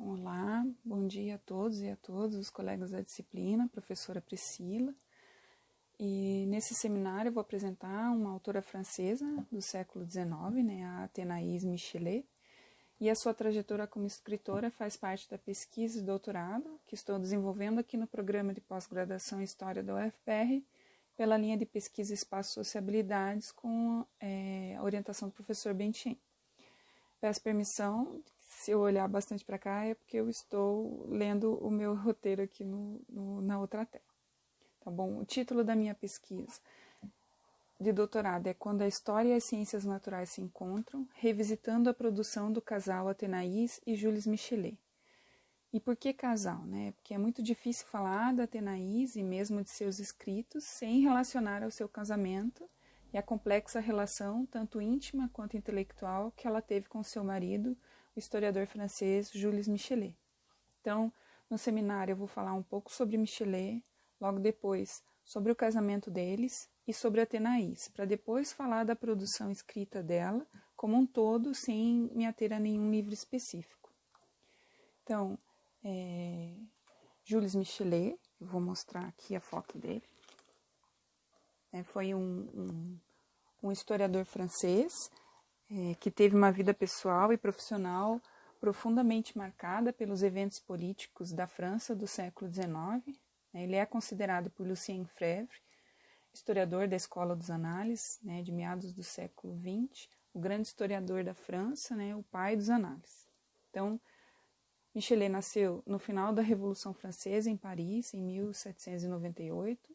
Olá, bom dia a todos e a todas os colegas da disciplina, professora Priscila. E nesse seminário eu vou apresentar uma autora francesa do século XIX, a Athénaïs Michelet, e a sua trajetória como escritora faz parte da pesquisa de doutorado que estou desenvolvendo aqui no programa de pós-graduação em História da UFPR, pela linha de pesquisa Espaço e Sociabilidades com a orientação do professor Bentien. Peço permissão, se eu olhar bastante para cá é porque eu estou lendo o meu roteiro aqui na outra tela. Tá bom? O título da minha pesquisa de doutorado é Quando a História e as Ciências Naturais se Encontram, revisitando a produção do casal Athénaïs e Jules Michelet. E por que casal? Porque é muito difícil falar da Athénaïs e mesmo de seus escritos sem relacionar ao seu casamento e a complexa relação, tanto íntima quanto intelectual, que ela teve com seu marido, o historiador francês Jules Michelet. Então, no seminário eu vou falar um pouco sobre Michelet, logo depois sobre o casamento deles e sobre Athénaïs, para depois falar da produção escrita dela como um todo, sem me ater a nenhum livro específico. Então, Jules Michelet, eu vou mostrar aqui a foto dele. Foi um historiador francês que teve uma vida pessoal e profissional profundamente marcada pelos eventos políticos da França do século XIX. Ele é considerado por Lucien Febvre, historiador da Escola dos Análises, de meados do século XX, o grande historiador da França, o pai dos análises. Então, Michelet nasceu no final da Revolução Francesa, em Paris, em 1798,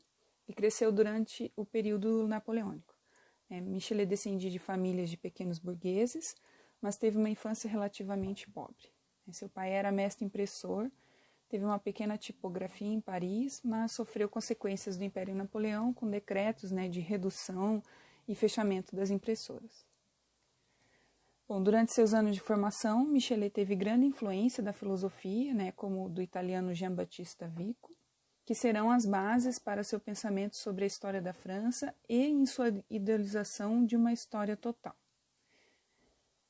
e cresceu durante o período napoleônico. Michelet descendia de famílias de pequenos burgueses, mas teve uma infância relativamente pobre. Seu pai era mestre impressor, teve uma pequena tipografia em Paris, mas sofreu consequências do Império Napoleão com decretos de redução e fechamento das impressoras. Bom, durante seus anos de formação, Michelet teve grande influência da filosofia, como do italiano Giambattista Vico, que serão as bases para seu pensamento sobre a história da França e em sua idealização de uma história total.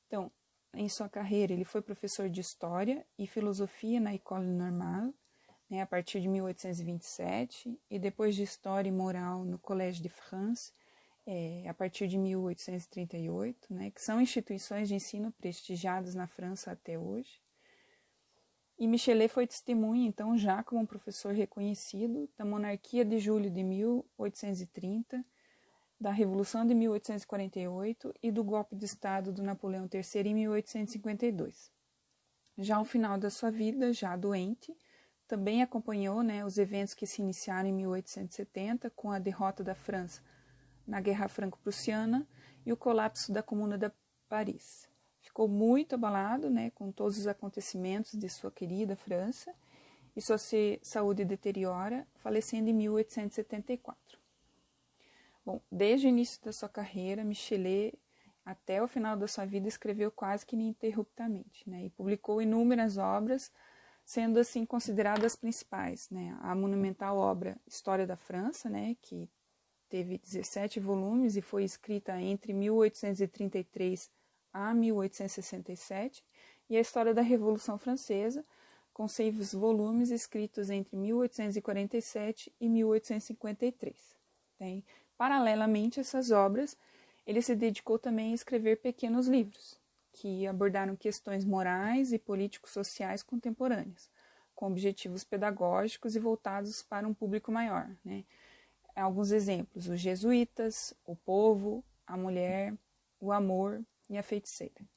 Então, em sua carreira, ele foi professor de História e Filosofia na École Normale, a partir de 1827, e depois de História e Moral no Collège de France, a partir de 1838, que são instituições de ensino prestigiadas na França até hoje. E Michelet foi testemunha, então, já como um professor reconhecido, da monarquia de julho de 1830, da Revolução de 1848 e do golpe de Estado do Napoleão III em 1852. Já ao final da sua vida, já doente, também acompanhou os eventos que se iniciaram em 1870 com a derrota da França na Guerra Franco-Prussiana e o colapso da Comuna de Paris. Ficou muito abalado com todos os acontecimentos de sua querida França e sua saúde deteriora, falecendo em 1874. Bom, desde o início da sua carreira, Michelet, até o final da sua vida, escreveu quase que ininterruptamente, e publicou inúmeras obras, sendo assim consideradas as principais, a monumental obra História da França, que teve 17 volumes e foi escrita entre 1833 a 1867, e a História da Revolução Francesa, com 6 volumes escritos entre 1847 e 1853. Paralelamente a essas obras, ele se dedicou também a escrever pequenos livros, que abordaram questões morais e político-sociais contemporâneas, com objetivos pedagógicos e voltados para um público maior. Alguns exemplos: os jesuítas, o povo, a mulher, o amor e a feiticeira.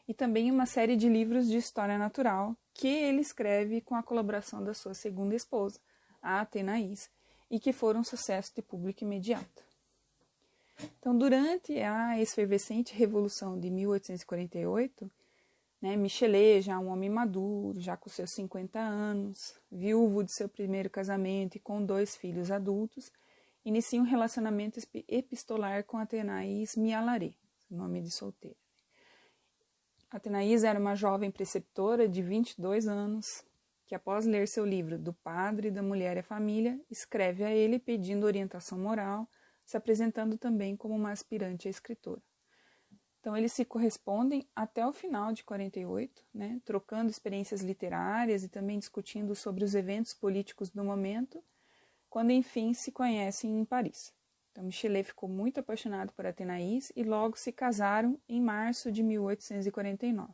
E também uma série de livros de história natural que ele escreve com a colaboração da sua segunda esposa, a Athénaïs, e que foram um sucesso de público imediato. Então, durante a efervescente Revolução de 1848, Michelet, já um homem maduro, já com seus 50 anos, viúvo de seu primeiro casamento e com 2 filhos adultos, inicia um relacionamento epistolar com Athénaïs Michelet, nome de solteira. Athénaïs era uma jovem preceptora de 22 anos, que após ler seu livro Do Padre, da Mulher e a Família, escreve a ele pedindo orientação moral, se apresentando também como uma aspirante a escritora. Então, eles se correspondem até o final de 48, né, trocando experiências literárias e também discutindo sobre os eventos políticos do momento, quando, enfim, se conhecem em Paris. Então, Michelet ficou muito apaixonado por Athénaïs e logo se casaram em março de 1849.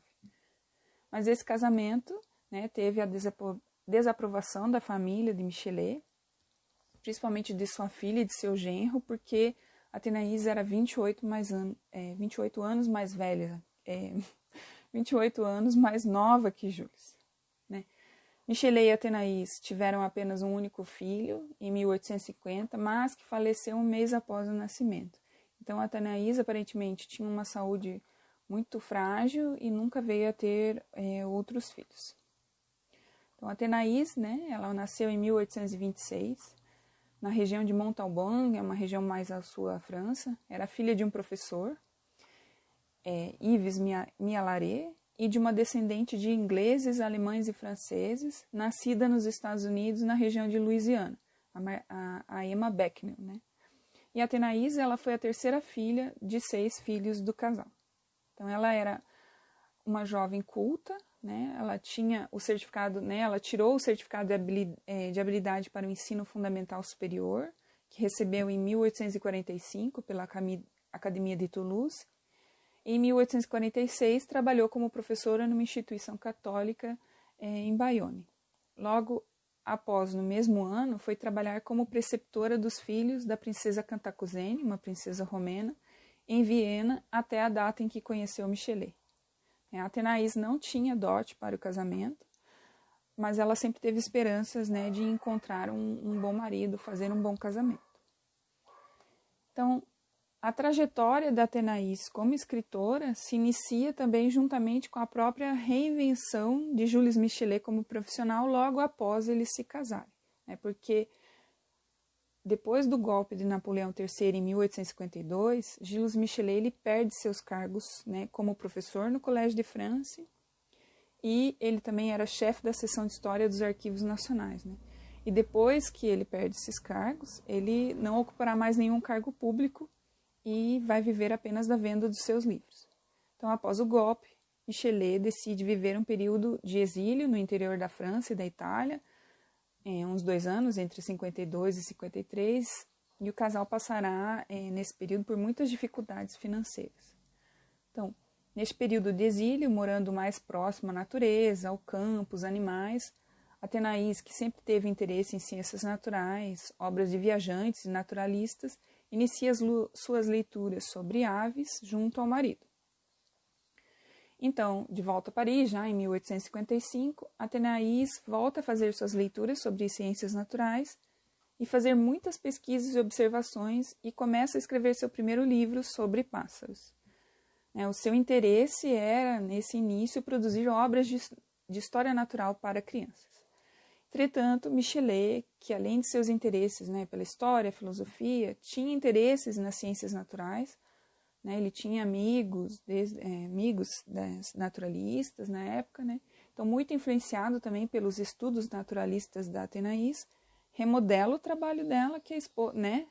Mas esse casamento, né, teve a desaprovação da família de Michelet, principalmente de sua filha e de seu genro, porque Athénaïs era 28 anos mais velha, 28 anos mais nova que Jules. Né? Michelet e Athénaïs tiveram apenas um único filho, em 1850, mas que faleceu um mês após o nascimento. Então, Athénaïs aparentemente tinha uma saúde muito frágil e nunca veio a ter outros filhos. Então, Athénaïs, né, ela nasceu em 1826, na região de Montauban, é uma região mais ao sul da França. Era filha de um professor, Yves Mialaré, e de uma descendente de ingleses, alemães e franceses, nascida nos Estados Unidos, na região de Louisiana, a Emma Becknell. Né? E a Athénaïs, ela foi a terceira filha de 6 filhos do casal. Então, ela era uma jovem culta, né? Ela tinha o certificado, né? Ela tirou o certificado de habilidade para o ensino fundamental superior, que recebeu em 1845 pela Academia de Toulouse. Em 1846, trabalhou como professora numa instituição católica em Bayonne. Logo após, no mesmo ano, foi trabalhar como preceptora dos filhos da princesa Cantacuzene, uma princesa romena, em Viena, até a data em que conheceu Michelet. A Athénaïs não tinha dote para o casamento, mas ela sempre teve esperanças, né, de encontrar um bom marido, fazer um bom casamento. Então, a trajetória da Athénaïs como escritora se inicia também juntamente com a própria reinvenção de Jules Michelet como profissional logo após eles se casarem. Né, porque depois do golpe de Napoleão III em 1852, Jules Michelet ele perde seus cargos, né, como professor no Collège de France, e ele também era chefe da seção de História dos Arquivos Nacionais. Né? E depois que ele perde esses cargos, ele não ocupará mais nenhum cargo público e vai viver apenas da venda dos seus livros. Então, após o golpe, Michelet decide viver um período de exílio no interior da França e da Itália, uns 2 anos, entre 52 e 53, e o casal passará, nesse período, por muitas dificuldades financeiras. Então, neste período de exílio, morando mais próximo à natureza, ao campo, aos animais, Athénaïs, que sempre teve interesse em ciências naturais, obras de viajantes e naturalistas, inicia suas leituras sobre aves junto ao marido. Então, de volta a Paris, já em 1855, Athénaïs volta a fazer suas leituras sobre ciências naturais e fazer muitas pesquisas e observações e começa a escrever seu primeiro livro sobre pássaros. O seu interesse era, nesse início, produzir obras de história natural para crianças. Entretanto, Michelet, que além de seus interesses, né, pela história, filosofia, tinha interesses nas ciências naturais, né, ele tinha amigos naturalistas na época, né, então muito influenciado também pelos estudos naturalistas da Athénaïs, remodela o trabalho dela,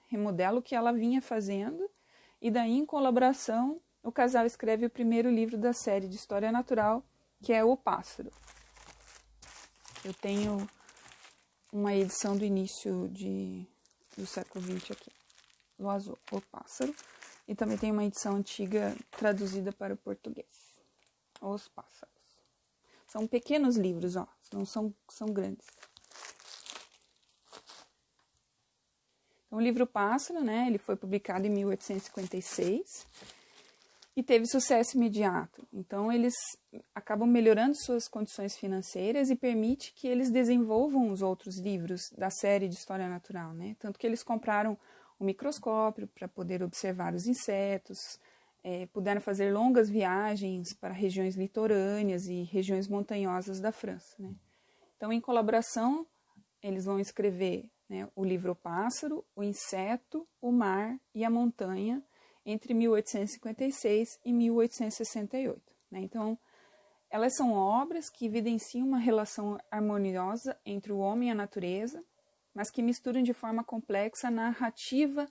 remodela o que ela vinha fazendo, e daí, em colaboração, o casal escreve o primeiro livro da série de História Natural, que é O Pássaro. Eu tenho uma edição do início do século XX aqui, Loiseau, O Pássaro, e também tem uma edição antiga traduzida para o português, Os Pássaros. São pequenos livros, não são grandes. Então, o livro Pássaro, né, ele foi publicado em 1856 e teve sucesso imediato. Então, eles acabam melhorando suas condições financeiras e permite que eles desenvolvam os outros livros da série de História Natural, né? Tanto que eles compraram um microscópio para poder observar os insetos, puderam fazer longas viagens para regiões litorâneas e regiões montanhosas da França, né? Então, em colaboração, eles vão escrever, né, o livro O Pássaro, O Inseto, O Mar e a Montanha, entre 1856 e 1868. Né? Então, elas são obras que evidenciam uma relação harmoniosa entre o homem e a natureza, mas que misturam de forma complexa a narrativa,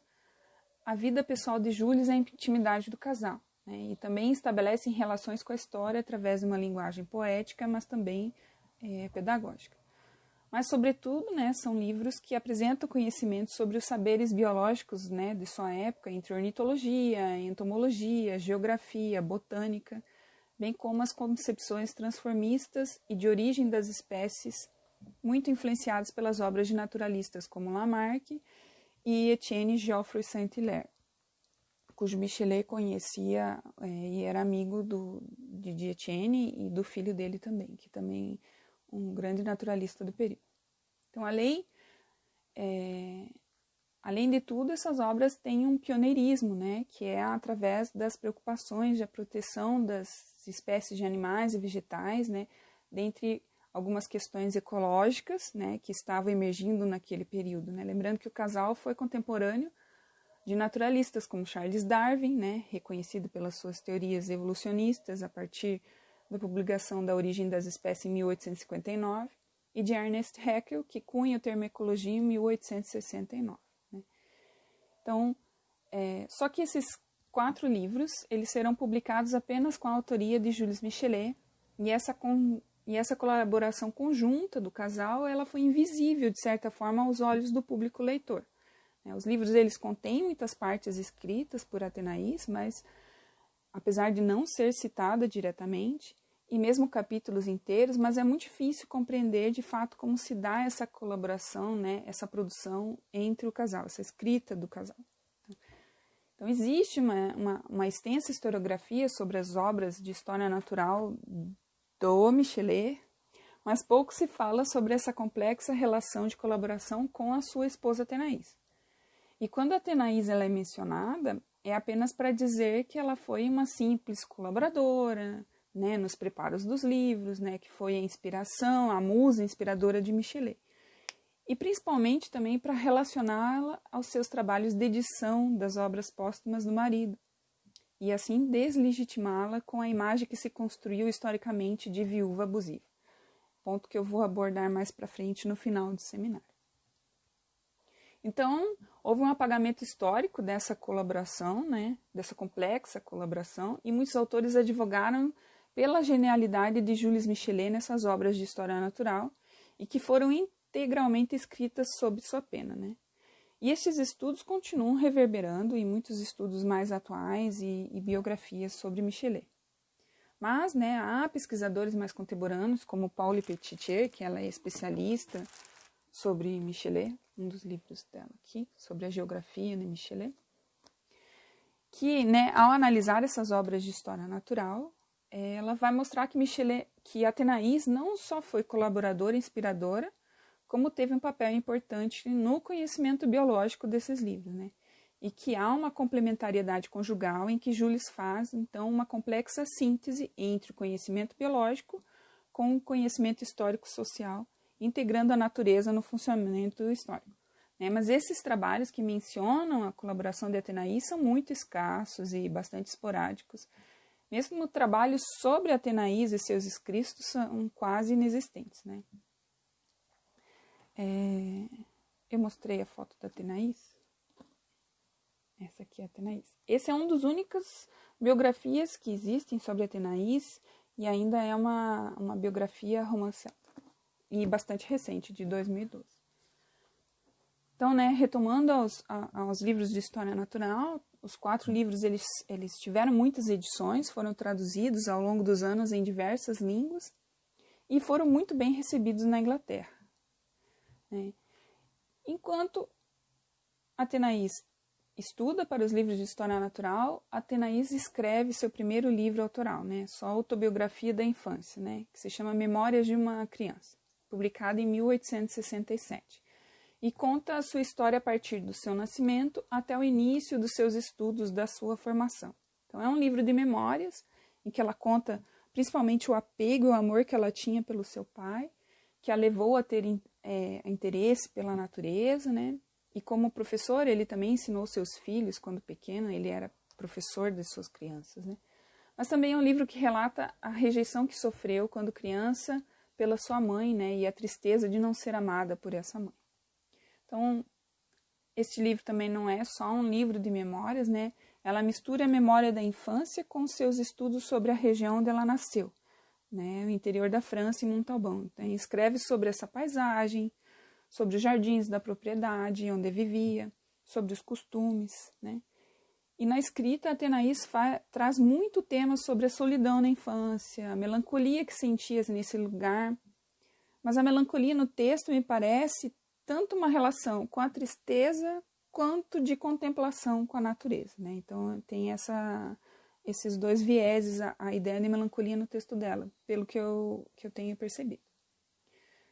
a vida pessoal de Jules e a intimidade do casal. né, e também estabelecem relações com a história através de uma linguagem poética, mas também pedagógica. Mas, sobretudo, né, são livros que apresentam conhecimento sobre os saberes biológicos, né, de sua época, entre ornitologia, entomologia, geografia, botânica, bem como as concepções transformistas e de origem das espécies, muito influenciadas pelas obras de naturalistas como Lamarck e Etienne Geoffroy Saint-Hilaire, cujo Michelet conhecia e era amigo de Etienne e do filho dele também, que também um grande naturalista do período. Então, além de tudo, essas obras têm um pioneirismo, né, que é através das preocupações da proteção das espécies de animais e vegetais, né, dentre algumas questões ecológicas, né, que estavam emergindo naquele período, né. Lembrando que o casal foi contemporâneo de naturalistas como Charles Darwin, né, reconhecido pelas suas teorias evolucionistas a partir da publicação da Origem das Espécies em 1859, e de Ernest Haeckel, que cunha o termo ecologia em 1869. Né? Então, só que esses 4 livros eles serão publicados apenas com a autoria de Jules Michelet, e essa colaboração conjunta do casal ela foi invisível, de certa forma, aos olhos do público leitor. Os livros eles contêm muitas partes escritas por Athénaïs, mas apesar de não ser citada diretamente, e mesmo capítulos inteiros, mas é muito difícil compreender de fato como se dá essa colaboração, né, essa produção entre o casal, essa escrita do casal. Então existe uma extensa historiografia sobre as obras de história natural do Michelet, mas pouco se fala sobre essa complexa relação de colaboração com a sua esposa Athénaïs. E quando a Athénaïs ela é mencionada, é apenas para dizer que ela foi uma simples colaboradora, né, nos preparos dos livros, né, que foi a inspiração, a musa inspiradora de Michelet. E principalmente também para relacioná-la aos seus trabalhos de edição das obras póstumas do marido, e assim deslegitimá-la com a imagem que se construiu historicamente de viúva abusiva. Ponto que eu vou abordar mais para frente no final do seminário. Então, houve um apagamento histórico dessa colaboração, né, dessa complexa colaboração, e muitos autores advogaram pela genialidade de Jules Michelet nessas obras de história natural e que foram integralmente escritas sob sua pena, né? E esses estudos continuam reverberando em muitos estudos mais atuais e biografias sobre Michelet. Mas, né, há pesquisadores mais contemporâneos, como Paule Petitier, que ela é especialista sobre Michelet, um dos livros dela aqui, sobre a geografia de Michelet, que, né, ao analisar essas obras de história natural, ela vai mostrar que Athénaïs não só foi colaboradora e inspiradora, como teve um papel importante no conhecimento biológico desses livros, né? E que há uma complementariedade conjugal em que Jules faz, então, uma complexa síntese entre o conhecimento biológico com o conhecimento histórico-social, integrando a natureza no funcionamento histórico. Né? Mas esses trabalhos que mencionam a colaboração de Athénaïs são muito escassos e bastante esporádicos. Mesmo trabalhos sobre Athénaïs e seus escritos são quase inexistentes. Né? Eu mostrei a foto da Athénaïs. Essa aqui é a Athénaïs. Esse é um dos únicas biografias que existem sobre Athénaïs e ainda é uma biografia romancada e bastante recente, de 2012. Então, né, retomando aos livros de história natural, os 4 livros eles tiveram muitas edições, foram traduzidos ao longo dos anos em diversas línguas e foram muito bem recebidos na Inglaterra. Né? Enquanto Athénaïs estuda para os livros de história natural, Athénaïs escreve seu primeiro livro autoral, né, sua autobiografia da infância, né, que se chama Memórias de uma Criança, publicado em 1867. E conta a sua história a partir do seu nascimento até o início dos seus estudos, da sua formação. Então, é um livro de memórias, em que ela conta principalmente o apego e o amor que ela tinha pelo seu pai, que a levou a ter interesse pela natureza, né? E como professor, ele também ensinou seus filhos, quando pequeno, ele era professor de suas crianças, né? Mas também é um livro que relata a rejeição que sofreu quando criança pela sua mãe, né? E a tristeza de não ser amada por essa mãe. Então, este livro também não é só um livro de memórias, né? ela mistura a memória da infância com seus estudos sobre a região onde ela nasceu, né, o interior da França, em Montalbán. Então, escreve sobre essa paisagem, sobre os jardins da propriedade onde vivia, sobre os costumes, né. E na escrita, a Athénaïs traz muito tema sobre a solidão na infância, a melancolia que sentias nesse lugar. Mas a melancolia no texto me parece tanto uma relação com a tristeza quanto de contemplação com a natureza, né? Então tem esses dois vieses, a ideia de melancolia no texto dela, pelo que eu tenho percebido.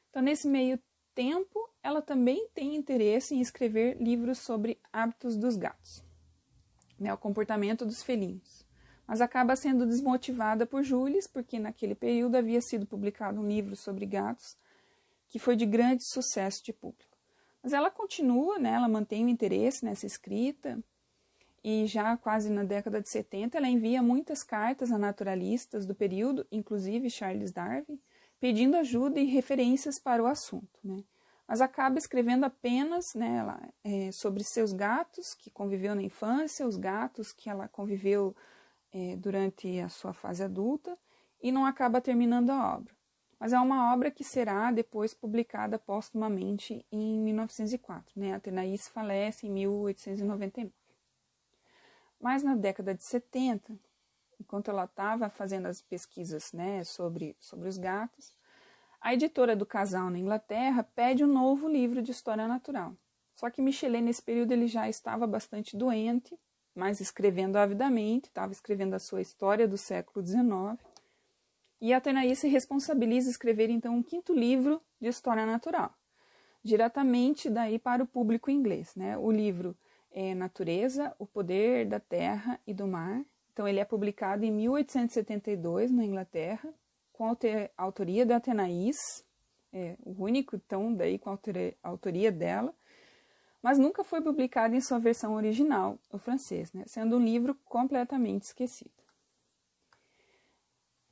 Então, nesse meio tempo, ela também tem interesse em escrever livros sobre hábitos dos gatos, né, o comportamento dos felinos. Mas acaba sendo desmotivada por Jules, porque naquele período havia sido publicado um livro sobre gatos que foi de grande sucesso de público. Mas ela continua, né, ela mantém o interesse nessa escrita, e já quase na década de 70 ela envia muitas cartas a naturalistas do período, inclusive Charles Darwin, pedindo ajuda e referências para o assunto, né. Mas acaba escrevendo apenas, né, sobre seus gatos que conviveu na infância, os gatos que ela conviveu durante a sua fase adulta, e não acaba terminando a obra. Mas é uma obra que será depois publicada póstumamente em 1904. Né? A Athénaïs falece em 1899. Mas na década de 70, enquanto ela estava fazendo as pesquisas, né, sobre os gatos, a editora do casal na Inglaterra pede um novo livro de história natural. Só que Michelet, nesse período, ele já estava bastante doente, mas escrevendo avidamente, estava escrevendo a sua história do século XIX. E a Athénaïs se responsabiliza escrever, então, um 5º livro de história natural, diretamente daí para o público inglês. Né? O livro é Natureza, o Poder da Terra e do Mar. Então, ele é publicado em 1872, na Inglaterra, com a autoria da Athénaïs, o único, então, daí com a autoria dela, mas nunca foi publicado em sua versão original, o francês, né? Sendo um livro completamente esquecido.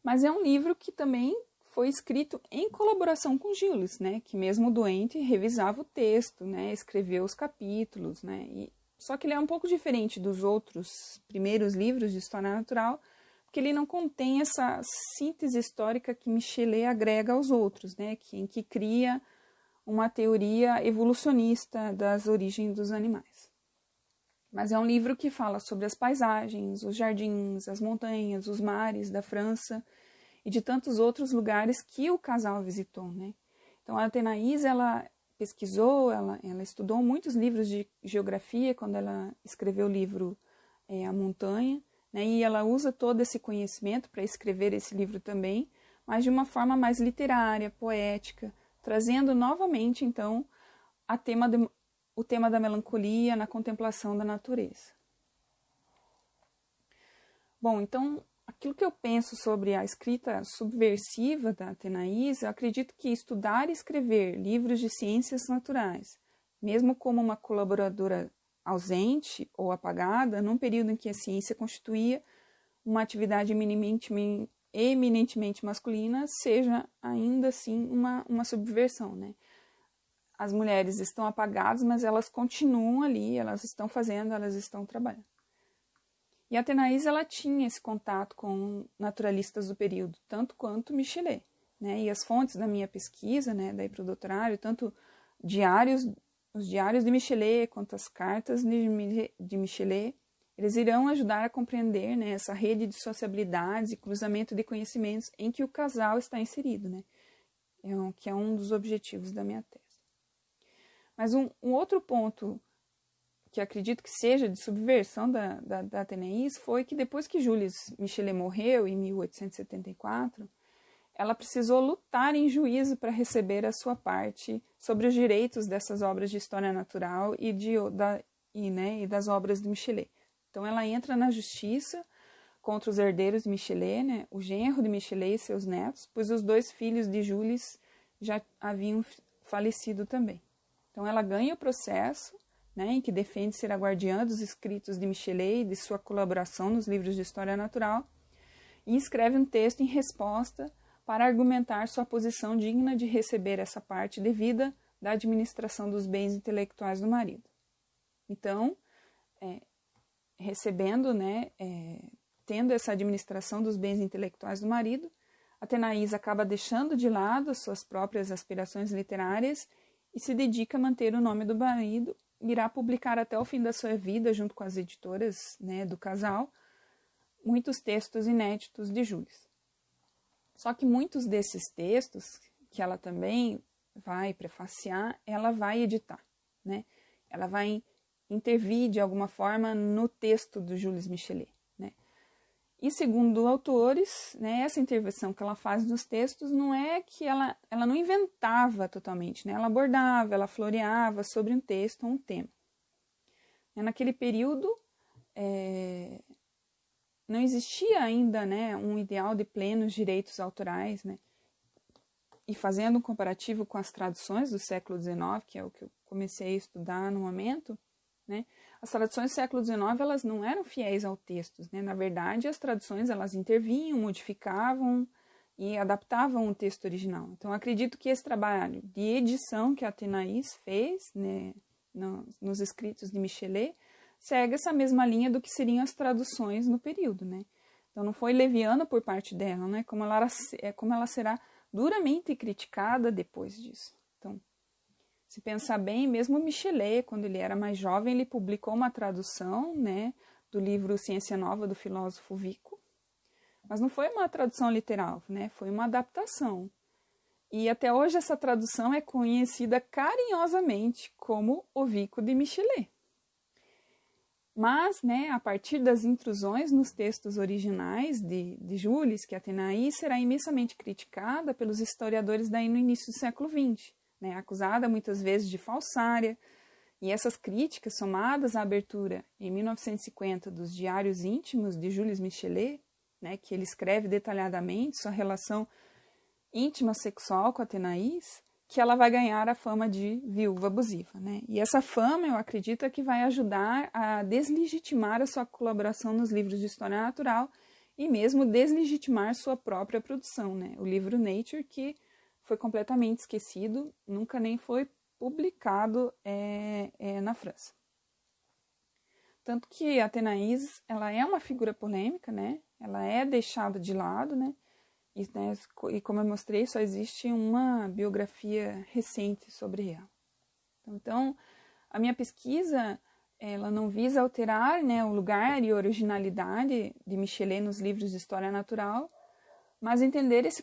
Mas é um livro que também foi escrito em colaboração com Jules, né? Que mesmo doente revisava o texto, né? Escreveu os capítulos, né? Só que ele é um pouco diferente dos outros primeiros livros de história natural, porque ele não contém essa síntese histórica que Michelet agrega aos outros, né? Em que cria uma teoria evolucionista das origens dos animais. Mas é um livro que fala sobre as paisagens, os jardins, as montanhas, os mares da França e de tantos outros lugares que o casal visitou, né? Então, a Athénaïs, ela pesquisou, ela estudou muitos livros de geografia quando ela escreveu o livro A Montanha, né? E ela usa todo esse conhecimento para escrever esse livro também, mas de uma forma mais literária, poética, trazendo novamente, então, o tema da melancolia na contemplação da natureza. Bom, então, aquilo que eu penso sobre a escrita subversiva da Athénaïs, eu acredito que estudar e escrever livros de ciências naturais, mesmo como uma colaboradora ausente ou apagada, num período em que a ciência constituía uma atividade eminentemente masculina, seja ainda assim uma subversão, né? As mulheres estão apagadas, mas elas continuam ali, elas estão fazendo, elas estão trabalhando. E a Athénaïs, ela tinha esse contato com naturalistas do período, tanto quanto Michelet, né? E as fontes da minha pesquisa, né, daí para o doutorado, tanto os diários de Michelet quanto as cartas de Michelet, eles irão ajudar a compreender, né, essa rede de sociabilidades e cruzamento de conhecimentos em que o casal está inserido, né? Que é um dos objetivos da minha tese. Mas um outro ponto que acredito que seja de subversão da Athénaïs foi que depois que Jules Michelet morreu, em 1874, ela precisou lutar em juízo para receber a sua parte sobre os direitos dessas obras de história natural e das obras de Michelet. Então ela entra na justiça contra os herdeiros de Michelet, né, o genro de Michelet e seus netos, pois os 2 filhos de Jules já haviam falecido também. Então ela ganha o processo, né, em que defende ser a guardiã dos escritos de Michelet e de sua colaboração nos livros de história natural, e escreve um texto em resposta para argumentar sua posição digna de receber essa parte devida da administração dos bens intelectuais do marido. Então, recebendo, né, tendo essa administração dos bens intelectuais do marido, Atenaís acaba deixando de lado as suas próprias aspirações literárias e se dedica a manter o nome do marido, e irá publicar até o fim da sua vida, junto com as editoras, né, do casal, muitos textos inéditos de Jules. Só que muitos desses textos, que ela também vai prefaciar, ela vai editar, né? Ela vai intervir de alguma forma no texto do Jules Michelet, né? E segundo autores, né, essa intervenção que ela faz nos textos não é que ela não inventava totalmente, né? Ela abordava, ela floreava sobre um texto ou um tema. Naquele período, não existia ainda, né, um ideal de plenos direitos autorais, né? E fazendo um comparativo com as traduções do século XIX, que é o que eu comecei a estudar no momento, né? As traduções do século XIX, elas não eram fiéis ao texto, né? Na verdade, as traduções, elas intervinham, modificavam e adaptavam o texto original. Então, acredito que esse trabalho de edição que a Atenaís fez, né, nos escritos de Michelet, segue essa mesma linha do que seriam as traduções no período, né? Então, não foi leviana por parte dela, né? Como ela será duramente criticada depois disso. Então, se pensar bem, mesmo Michelet, quando ele era mais jovem, ele publicou uma tradução, né, do livro Ciência Nova do filósofo Vico, mas não foi uma tradução literal, né? Foi uma adaptação. E até hoje essa tradução é conhecida carinhosamente como o Vico de Michelet. Mas, né, a partir das intrusões nos textos originais de Jules, que Atenaís será imensamente criticada pelos historiadores daí no início do século XX, né, acusada muitas vezes de falsária, e essas críticas, somadas à abertura em 1950 dos diários íntimos de Jules Michelet, né, que ele escreve detalhadamente sua relação íntima sexual com Atenaís, que ela vai ganhar a fama de viúva abusiva, né? E essa fama, eu acredito, é que vai ajudar a deslegitimar a sua colaboração nos livros de história natural e mesmo deslegitimar sua própria produção, né? O livro Nature, que foi completamente esquecido, nunca nem foi publicado na França. Tanto que a Atenaís, ela é uma figura polêmica, né? Ela é deixada de lado, né? E como eu mostrei, só existe uma biografia recente sobre ela. Então, a minha pesquisa, ela não visa alterar, né, o lugar e originalidade de Michelet nos livros de história natural, mas entender esse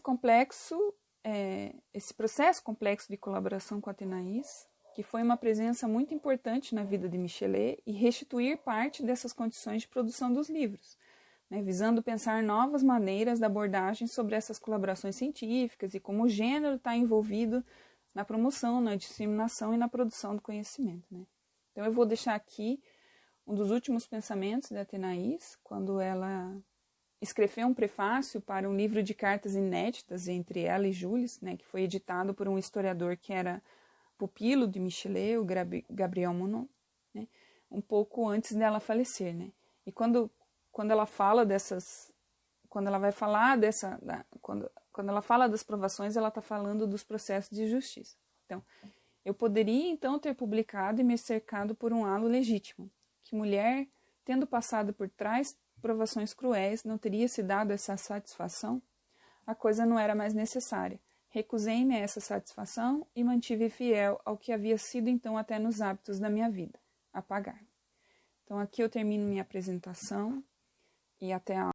processo complexo de colaboração com Atenaís, que foi uma presença muito importante na vida de Michelet, e restituir parte dessas condições de produção dos livros, né, visando pensar novas maneiras da abordagem sobre essas colaborações científicas e como o gênero está envolvido na promoção, na disseminação e na produção do conhecimento, né. Então eu vou deixar aqui um dos últimos pensamentos de Atenaís, quando ela escreveu um prefácio para um livro de cartas inéditas entre ela e Jules, né, que foi editado por um historiador que era pupilo de Michelet, o Gabriel Monod, né, um pouco antes dela falecer, né. E quando ela fala quando ela vai falar quando ela fala das provações, ela está falando dos processos de justiça. Então, eu poderia então ter publicado e me cercado por um halo legítimo, que mulher, tendo passado por trás provações cruéis, não teria se dado essa satisfação? A coisa não era mais necessária. Recusei-me a essa satisfação e mantive fiel ao que havia sido então até nos hábitos da minha vida, apagar. Então aqui eu termino minha apresentação e até a